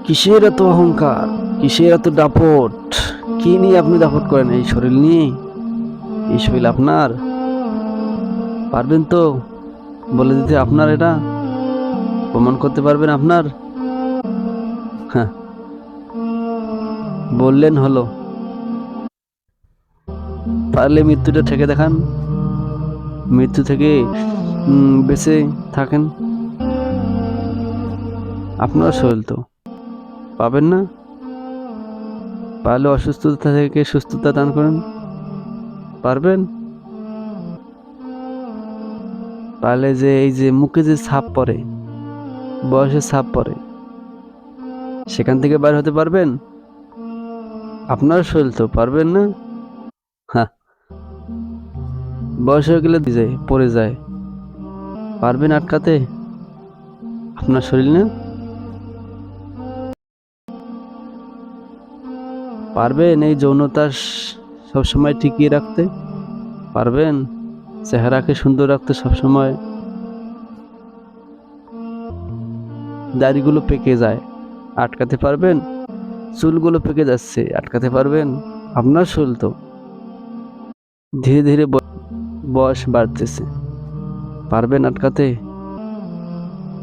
কিসের এত অহংকার, কিসের এত দাপট? কি নিয়ে আপনি দাপট করেন? এই শরীর নিয়ে? এই শরীর আপনার? পারবেন তো বলে দিতে? আপনার এটা প্রমাণ করতে পারবেন আপনার? হ্যাঁ, বললেন হলো, পারলে মৃত্যুটা ঠেকে দেখান, মৃত্যু থেকে বেঁচে থাকেন। আপনার শরীর তো পাবেন না। পারলে অসুস্থতা থেকে সুস্থতা দান করেন, পারবেন? পারলে যে এই যে মুখে যে ছাপ পড়ে, বয়সের ছাপ পড়ে, সেখান থেকে বাইর হতে পারবেন? আপনার শরীর তো পারবেন না। হ্যাঁ, বয়স হয়ে গেলে দিয়ে যায়, পড়ে যায়, পারবেন আটকাতে? আপনার শরীর না? পারবেন এই যৌনতা সবসময় টিকিয়ে রাখতে? পারবেন চেহারাকে সুন্দর রাখতে সবসময়? দাড়িগুলো পেকে যায়, আটকাতে পারবেন? চুলগুলো পেকে যাচ্ছে, আটকাতে পারবেন? আপনার শরীর তো ধীরে ধীরে বয়স বাড়তেছে, পারবেন আটকাতে?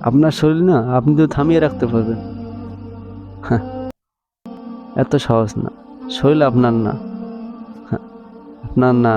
আপনার শরীর না, আপনি তো থামিয়ে রাখতে পারবেন। হ্যাঁ, এত সহজ না। শরীর আপনার না। হ্যাঁ, আপনার না।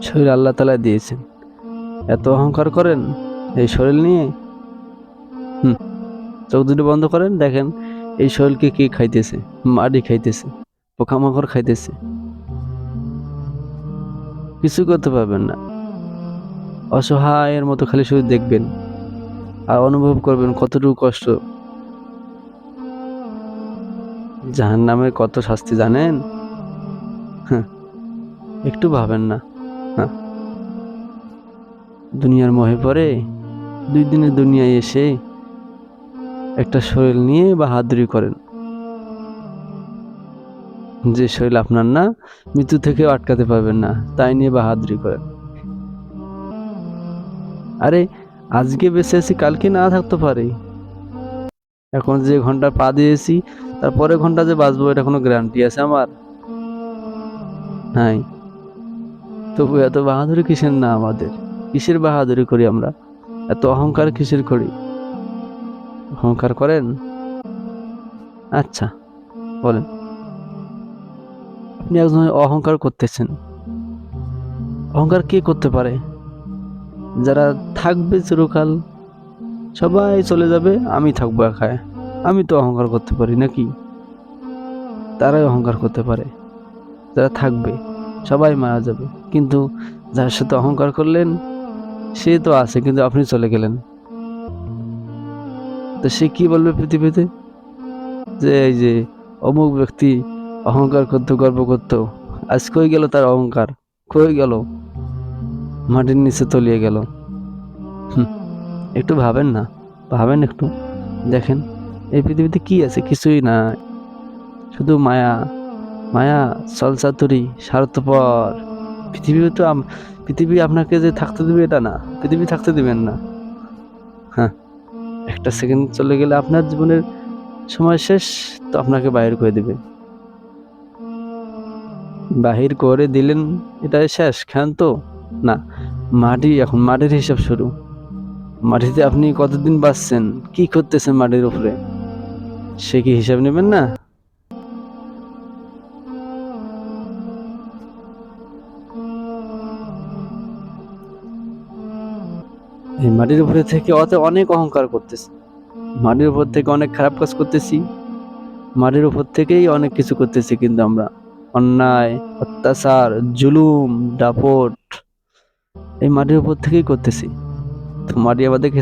শরীর আল্লাহ তাআলা দিয়েছেন, এত অহংকার করেন এই শরীর নিয়ে? হুম, চোখ দুটো বন্ধ করেন, দেখেন এই শরীরকে কি খাইতেছে? মাটি খাইতেছে, পোকামাকড় খাইতেছে, কিছু করতে পারবেন না। অসহায়ের মতো খালি শুধু দেখবেন আর অনুভব করবেন কতটুকু কষ্ট। জাহান্নামের কত শাস্তি জানেন? হ্যাঁ, একটু ভাবেন না। হ্যাঁ, দুনিয়ার মোহে পড়ে 2 দিনের দুনিয়ায় এসে একটা শরীর নিয়ে বাহাদুরি করেন, যে শরীর আপনার না, মৃত্যু থেকেও আটকাতে পারবেন না, তাই নিয়ে বাহাদুরি করেন। আরে, আজকে বেঁচে আছি, কালকে না থাকতে পারে। এখন যে ঘন্টা পা দিয়েছি, তারপরে ঘন্টা যে বাঁচবো, এটা কোনো গ্যারান্টি আছে আমার? নাই। তবু এত বাহাদুরি কিসের না আমাদের? কিসের বাহাদুরি করি আমরা? এত অহংকার কিসের করি? অহংকার করেন? আচ্ছা, বলেন, আপনি একজন অহংকার করতেছেন। অহংকার কে করতে পারে? যারা থাকবে চিরকাল, সবাই চলে যাবে, আমি থাকবো একাই, আমি তো অহংকার করতে পারি নাকি? তারাই অহংকার করতে পারে, যারা থাকবে, সবাই মারা যাবে, কিন্তু যার সাথে অহংকার করলেন সে তো আছে, কিন্তু আপনি চলে গেলেন, তো সে কি বলবে পৃথিবীতে? যে এই যে অমুক ব্যক্তি অহংকার করতো, গর্ব করতো, আজ কই গেল তার অহংকার? কই গেল? মাটির নিচে তলিয়ে গেল। হুম, একটু ভাবেন না, ভাবেন একটু, দেখেন এই পৃথিবীতে কি আছে? কিছুই না, শুধু মায়া, মায়া, ছলচাতুরি, স্বার্থপর। পৃথিবী তো পৃথিবী আপনাকে যে থাকতে দিবে এটা না, পৃথিবী থাকতে দিবেন না। হ্যাঁ, একটা সেকেন্ড চলে গেলে আপনার জীবনের সময় শেষ, তো আপনাকে বাহির করে দিবে। বাহির করে দিলেন, এটাই শেষ, ক্ষান্ত না। মাটি, এখন মাটির হিসাব শুরু। মাটিতে আপনি কতদিন বাঁচছেন, কি করতেছেন মাটির উপরে, সে কি হিসাব নেবেন না? এই মাটির উপরে থেকে অনেক অহংকার করতেছি, মাটির উপর থেকে অনেক খারাপ কাজ করতেছি, মাটির উপর থেকেই অনেক কিছু করতেছি, কিন্তু আমরা অন্যায়, অত্যাচার, জুলুম, দাপট এই মাটির উপর থেকেই করতেছি। তো মাটি আমাদেরকে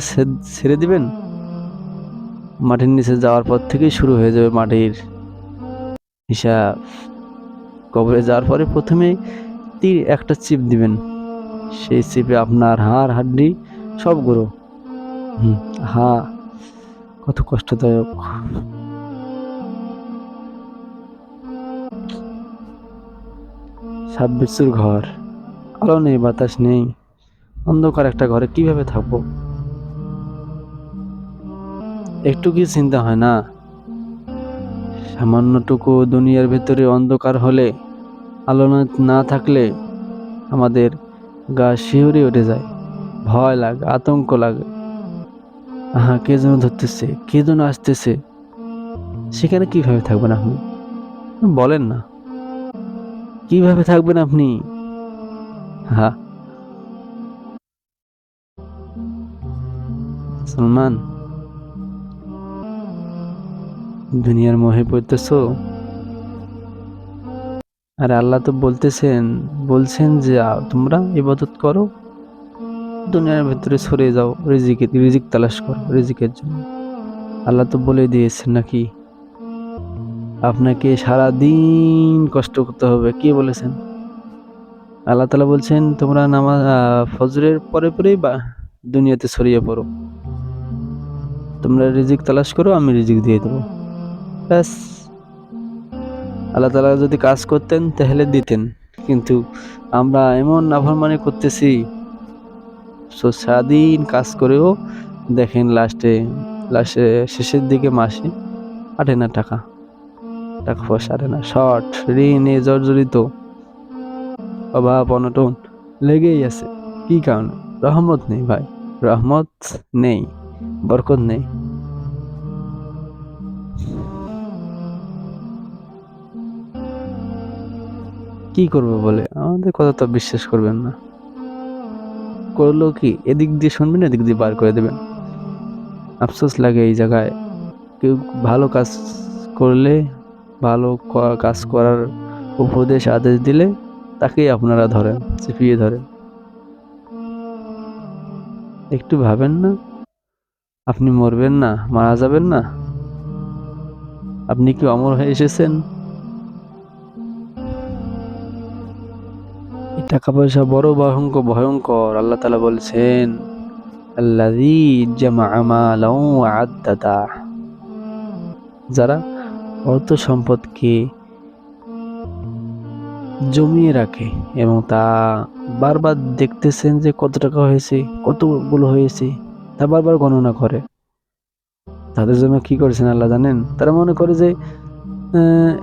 ছেড়ে দিবেন? মাটির নিচে যাওয়ার পর থেকেই শুরু হয়ে যাবে মাটির হিসাব। কবরে যাওয়ার পরে প্রথমে তীর একটা চিপ দিবেন, সেই চিপে আপনার হাড় হাড্ডি সব গুঁড়ো। হা, কত কষ্টদায়ক। 26 ঘর, আলো নেই, বাতাস নেই, অন্ধকার একটা ঘরে কিভাবে থাকবো? একটু কি চিন্তা হয় না? সামান্যটুকু দুনিয়ার ভেতরে অন্ধকার হলে, আলো না থাকলে আমাদের গা শিউরে উঠে যায়, ভয় লাগে, আতঙ্ক লাগে। কে যেন ধরতেছে, কে যেন আসতেছে। সেখানে কিভাবে থাকবেন আপনি? বলেন না, কিভাবে থাকবেন আপনি? হ্যাঁ, সলমান, দুনিয়ার মোহে পড়তেছো? আরে আল্লাহ তো বলছেন যে তোমরা ইবাদত করো, দুনিয়ার ভিতরে ছড়িয়ে যাও, রিজিক তালাশ করো রিজিকের জন্য। আল্লাহ তো বলে দিয়েছেন নাকি আপনাকে সারা দিন কষ্ট করতে হবে? কে বলেছেন? আল্লাহ তাআলা বলছেন তোমরা নামাজ ফজরের পরেই বা দুনিয়াতে ছড়িয়ে পড়ো, তোমরা রিজিক তালাশ করো, আমি রিজিক দিয়ে দেবো। ব্যাস। আল্লাহ তাআলা যদি কাজ করতেন তাহলে দিতেন, কিন্তু আমরা এমন নাফরমানি করতেছি, সারাদিন কাজ করেও দেখেন লাস্টে শেষের দিকে মাসে আটে না, টাকা পয়সা আটে না, শর্ট, ঋণে জর্জরিত, অভাব অনটন লেগেই আছে। কি কারণে? রহমত নেই ভাই, রহমত নেই, বরকত নেই। কি করবো বলে? আমাদের কথা তো বিশ্বাস করবেন না। করলো কি, এদিক দিয়ে শুনবেন, এদিক দিয়ে বার করে দেবেন। আফসোস লাগে এই জায়গায়। কেউ ভালো কাজ করলে, ভালো কাজ করার উপদেশ আদেশ দিলে তাকেই আপনারা ধরেন, চেপিয়ে ধরেন। একটু ভাবেন না? আপনি মরবেন না, মারা যাবেন না? আপনি কি অমর হয়ে এসেছেন? এই টাকা পয়সা বড় ভয়ঙ্কর। আল্লাহ তাআলা বলছেন আল্লাযী জামাআ মালান ওয়া আদ্দাদা, যারা অর্থ সম্পদকে জমিয়ে রাখে এবং তা বারবার দেখতেছেন যে কত টাকা হয়েছে, কতগুলো হয়েছে, তা বারবার গণনা করে। তাদের জন্য কি করেছেন আল্লাহ জানেন? তারা মনে করে যে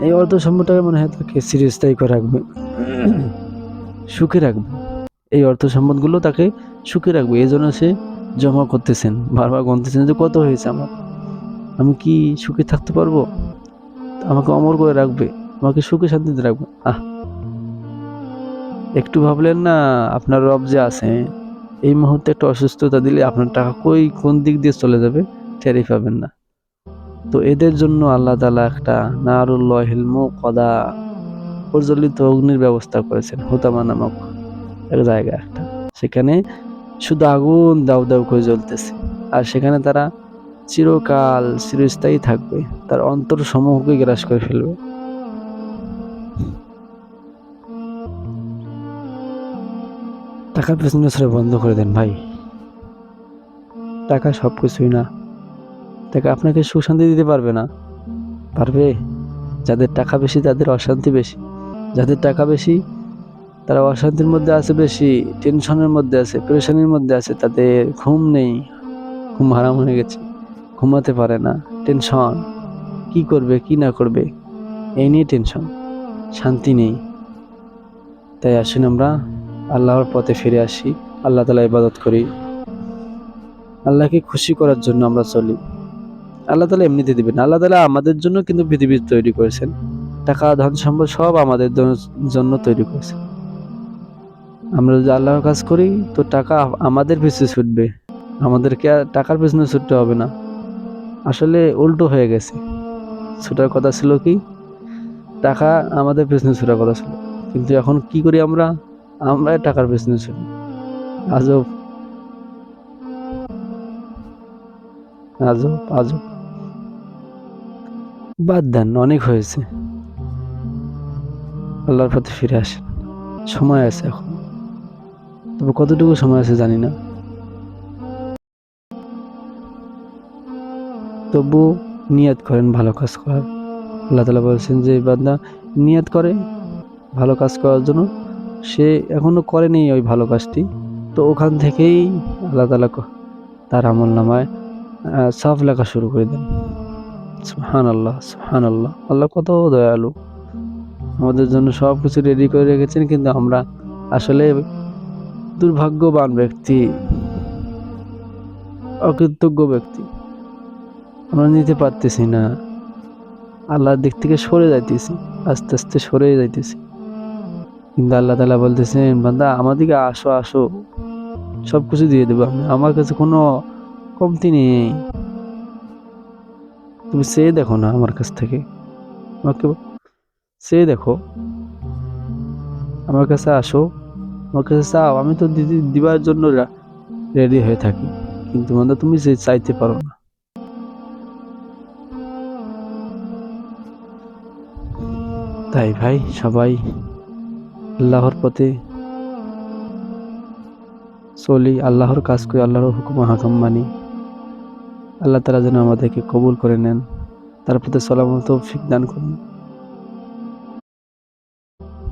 এই অর্থ সম্পদটাকে মনে হয় তাকে চিরস্থায়ী করে রাখবে, সুখে রাখবে। এই অর্থ সম্পদগুলো তাকে সুখে রাখবে, এই জন্য সে জমা করতেছেন, বারবার গুনতেছেন যে কত হয়েছে আমার, আমি কি সুখে থাকতে পারবো, আমাকে অমর করে রাখবে, আমাকে সুখে শান্তিতে রাখবে। একটু ভাবলেন না আপনার রব যে আছে, এই মুহূর্তে একটা অসুস্থতা দিলে আপনার টাকা কোন দিক দিয়ে চলে যাবে টেরই পাবেন না। তো এদের জন্য আল্লাহ তাআলা একটা নারুল্লাহিল মুকাদা, প্রজ্বলিত অগ্নির ব্যবস্থা করেছেন, হুতামা নামক এক জায়গা একটা। সেখানে শুধু আগুন দাউ দাউ করে জ্বলতেছে, আর সেখানে তারা চিরকাল চিরস্থায়ী থাকবে, তার অন্তর সমূহকে গ্রাস করে ফেলবে। টাকার পেছনে ছোড়া বন্ধ করে দেন ভাই। টাকা সবকিছুই না। টাকা আপনাকে সুখ শান্তি দিতে পারবে না। পারবে? যাদের টাকা বেশি তাদের অশান্তি বেশি। যাদের টাকা বেশি তারা অশান্তির মধ্যে আছে বেশি, টেনশনের মধ্যে আছে, পেরেশানির মধ্যে আছে, তাদের ঘুম নেই, ঘুম হারাম হয়ে গেছে, ঘুমাতে পারে না, টেনশন, কি করবে কি না করবে এই নিয়ে টেনশন, শান্তি নেই। তাই আসুন আমরা আল্লাহর পথে ফিরে আসি, আল্লাহ তাআলা ইবাদত করি, আল্লাহকে খুশি করার জন্য আমরা চলি। আল্লাহ তাআলা এমনিতে দিবেন। আল্লাহ তাআলা আমাদের জন্য কিন্তু পৃথিবী তৈরি করেছেন, টাকা ধন সম্পদ সব আমাদের জন্য তৈরি করেছেন। আমরা যদি আল্লাহর কাজ করি তো টাকা আমাদের পিছু ছুটবে, আমাদেরকে আর টাকার পিছনে ছুটতে হবে না। আসলে উল্টো হয়ে গেছে, ছুটার কথা ছিল কি, টাকা আমাদের পিছনে ছুটার কথা ছিল, কিন্তু এখন কি করি আমরা টাকার পিছনে ছুটি। আজব আজব আজব। বাদ দেন, অনেক হয়েছে, আল্লাহর পথে ফিরে আসেন। সময় আছে এখন, তবে কতটুকু সময় আছে জানি না। তবু নিয়ত করেন ভালো কাজ করার। আল্লাহ তাআলা বলছেন যে বান্দা নিয়ত করে ভালো কাজ করার জন্য, সে এখনো করেনি ওই ভালো কাজটি, তো ওখান থেকেই আল্লাহ তাআলা তার আমল নামায় সাফ লেখা শুরু করে দেন। সুবহানাল্লাহ, সুবহানাল্লাহ। আল্লাহ কত দয়ালু, আমাদের জন্য সবকিছু রেডি করে রেখেছেন, কিন্তু আমরা আসলে দুর্ভাগ্যবান ব্যক্তি, অকৃতজ্ঞ ব্যক্তি। আমরা নিতে পারতেছি না, আল্লাহর দিক থেকে সরে যাইতেছি, আস্তে আস্তে সরে যাইতেছি। কিন্তু আল্লাহ তাআলা বলতেছেন, বান্দা আমার দিকে আসো, আসো, সবকিছু দিয়ে দেবো আমি, আমার কাছে কোনো কমতি নেই। তুমি চেয়ে দেখো না আমার কাছ থেকে, আমাকে চেয়ে দেখো, আমার কাছে আসো, আমার কাছে চাও, আমি তো দিবার জন্য রেডি হয়ে থাকি। কিন্তু বান্দা তুমি যে চাইতে পারো না। তাই ভাই, সবাই আল্লাহর পথে চলি, আল্লাহর কাজ করি, আল্লাহর হুকুম হাকাম মানি। আল্লাহ তাআলা যেন আমাদেরকে কবুল করে নেন, তার প্রতি চলার তৌফিক দান করুন।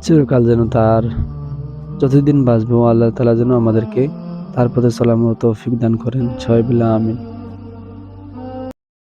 চিরকাল যেন তার, যতদিন বাঁচবো আল্লাহ তাআলা যেন আমাদেরকে তার পথে চলার তৌফিক দান করেন। সবাই বলে আমিন।